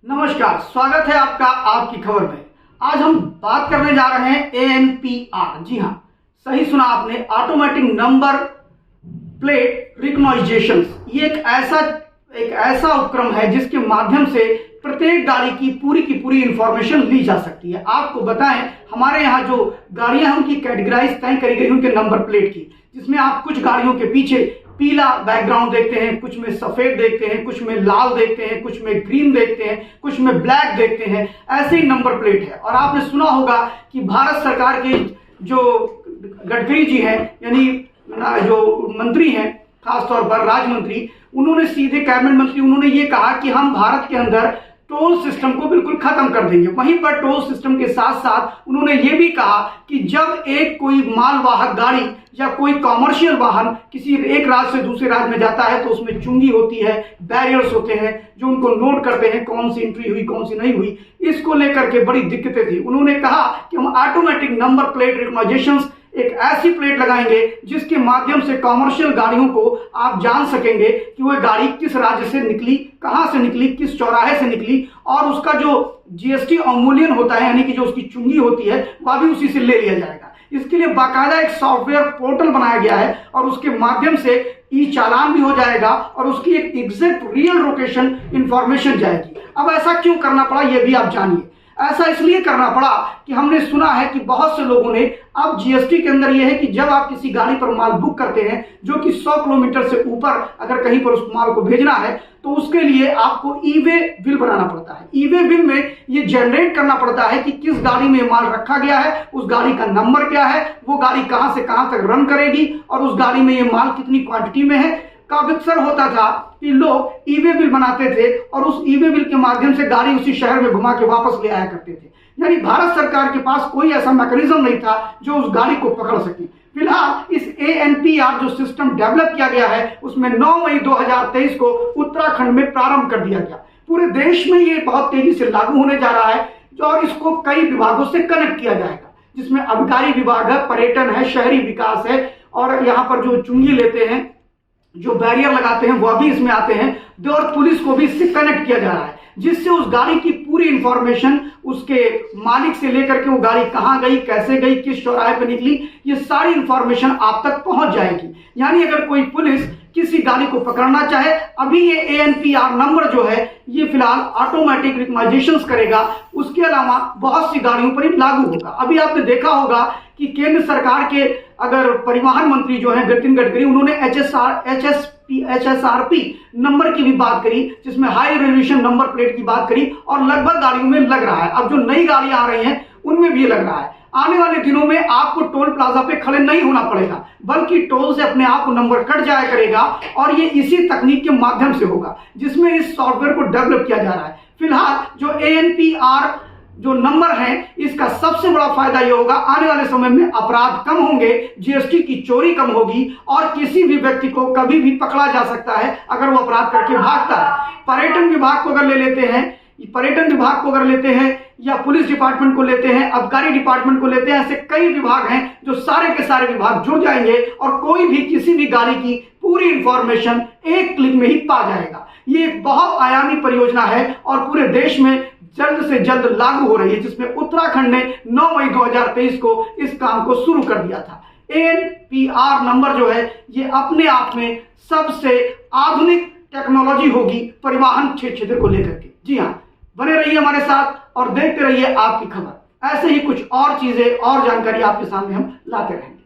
नमस्कार, स्वागत है आपका आपकी खबर में। आज हम बात करने जा रहे हैं ANPR। जी हाँ, सही सुना आपने, ऑटोमेटिक नंबर प्लेट रिकॉग्निशन। ये एक ऐसा उपक्रम है जिसके माध्यम से प्रत्येक गाड़ी की पूरी इंफॉर्मेशन ली जा सकती है। आपको बताएं, हमारे यहाँ जो गाड़ियां हैं उनकी कैटेगराइज तय करी गई उनके नंबर प्लेट की, जिसमें आप कुछ गाड़ियों के पीछे पीला बैकग्राउंड देखते हैं, कुछ में सफेद देखते हैं, कुछ में लाल देखते हैं, कुछ में ग्रीन देखते हैं, कुछ में ब्लैक देखते हैं। ऐसे ही नंबर प्लेट है। और आपने सुना होगा कि भारत सरकार के जो गडकरी जी हैं, यानी जो मंत्री हैं, खासतौर पर राज्य मंत्री, उन्होंने सीधे कैबिनेट मंत्री, उन्होंने ये कहा कि हम भारत के अंदर टोल सिस्टम को बिल्कुल खत्म कर देंगे। वहीं पर टोल सिस्टम के साथ साथ उन्होंने ये भी कहा कि जब कोई मालवाहक गाड़ी या कोई कॉमर्शियल वाहन किसी एक राज्य से दूसरे राज्य में जाता है तो उसमें चुंगी होती है, बैरियर्स होते हैं जो उनको नोट करते हैं कौन सी एंट्री हुई कौन सी नहीं हुई। इसको लेकर के बड़ी दिक्कतें थी। उन्होंने कहा कि हम ऑटोमेटिक नंबर प्लेट रिकॉग्निशन एक ऐसी प्लेट लगाएंगे जिसके माध्यम से कॉमर्शियल गाड़ियों को आप जान सकेंगे कि वह गाड़ी किस राज्य से निकली, कहां से निकली, किस चौराहे से निकली, और उसका जो GST अवमूल्यन होता है, यानी कि जो उसकी चुंगी होती है, वह भी उसी से ले लिया जाएगा। इसके लिए बाकायदा एक सॉफ्टवेयर पोर्टल बनाया गया है और उसके माध्यम से ई चालान भी हो जाएगा और उसकी एक एग्जैक्ट रियल लोकेशन इंफॉर्मेशन जाएगी। अब ऐसा क्यों करना पड़ा, यह भी आप जानिए। ऐसा इसलिए करना पड़ा कि हमने सुना है कि बहुत से लोगों ने, अब GST के अंदर यह है कि जब आप किसी गाड़ी पर माल बुक करते हैं जो कि 100 किलोमीटर से ऊपर अगर कहीं पर उस माल को भेजना है तो उसके लिए आपको ई-वे बिल बनाना पड़ता है। ई-वे बिल में ये जनरेट करना पड़ता है कि किस गाड़ी में माल रखा गया है, उस गाड़ी का नंबर क्या है, वो गाड़ी कहां से कहां तक रन करेगी और उस गाड़ी में ये माल कितनी क्वांटिटी में है। का अक्सर होता था कि लोग ई-वे बिल बनाते थे और उस ई-वे बिल के माध्यम से गाड़ी उसी शहर में घुमा के वापस ले आया करते थे। यानी भारत सरकार के पास कोई ऐसा मैकेनिज्म नहीं था जो उस गाड़ी को पकड़ सके। फिलहाल इस ANPR जो सिस्टम डेवलप किया गया है उसमें 9 मई 2023 को उत्तराखंड में प्रारंभ कर दिया गया। पूरे देश में ये बहुत तेजी से लागू होने जा रहा है और इसको कई विभागों से कनेक्ट किया जाएगा, जिसमें आबकारी विभाग है, पर्यटन है, शहरी विकास है, और यहाँ पर जो चुंगी लेते हैं, जो बैरियर लगाते हैं, वह भी इसमें आते हैं, और पुलिस को भी इससे कनेक्ट किया जा रहा है, जिससे उस गाड़ी की पूरी इंफॉर्मेशन उसके मालिक से लेकर के वो गाड़ी कहां गई, कैसे गई, किस चौराहे पर निकली, ये सारी इंफॉर्मेशन आप तक पहुंच जाएगी। यानी अगर कोई पुलिस किसी गाड़ी को पकड़ना चाहे, अभी ये ANPR नंबर जो है ये फिलहाल ऑटोमेटिक रिकॉग्निशन करेगा। उसके अलावा बहुत सी गाड़ियों पर ये लागू होगा। अभी आपने देखा होगा कि केंद्र सरकार के अगर परिवहन मंत्री जो है नितिन गडकरी, उन्होंने HSRP नंबर की भी बात करी, जिसमें हाई रेजोल्यूशन नंबर प्लेट की बात करी, और लगभग गाड़ियों में लग रहा है। अब जो नई गाड़ियां आ रही हैं उनमें भी लग रहा है। आने वाले दिनों में आपको टोल प्लाजा पे खड़े नहीं होना पड़ेगा, बल्कि टोल से अपने आप नंबर कट जाया करेगा, और ये इसी तकनीक के माध्यम से होगा जिसमें इस सॉफ्टवेयर को डेवलप किया जा रहा है। फिलहाल जो ANPR जो नंबर है, इसका सबसे बड़ा फायदा यह होगा, आने वाले समय में अपराध कम होंगे, GST की चोरी कम होगी, और किसी भी व्यक्ति को कभी भी पकड़ा जा सकता है अगर वो अपराध करके भागता है। पर्यटन विभाग को अगर लेते हैं, या पुलिस डिपार्टमेंट को लेते हैं, आबकारी डिपार्टमेंट को लेते हैं, ऐसे कई विभाग हैं जो सारे के सारे विभाग जुड़ जाएंगे और कोई भी किसी भी गाड़ी की पूरी इंफॉर्मेशन एक क्लिक में ही पा जाएगा। ये एक बहुत आयामी परियोजना है और पूरे देश में जल्द से जल्द लागू हो रही है, जिसमें उत्तराखंड ने 9 मई 2023 को इस काम को शुरू कर दिया था। ANPR नंबर जो है ये अपने आप में सबसे आधुनिक टेक्नोलॉजी होगी परिवहन क्षेत्र को लेकर के। जी हाँ, बने रहिए हमारे साथ और देखते रहिए आपकी खबर। ऐसे ही कुछ और चीजें और जानकारी आपके सामने हम लाते रहेंगे।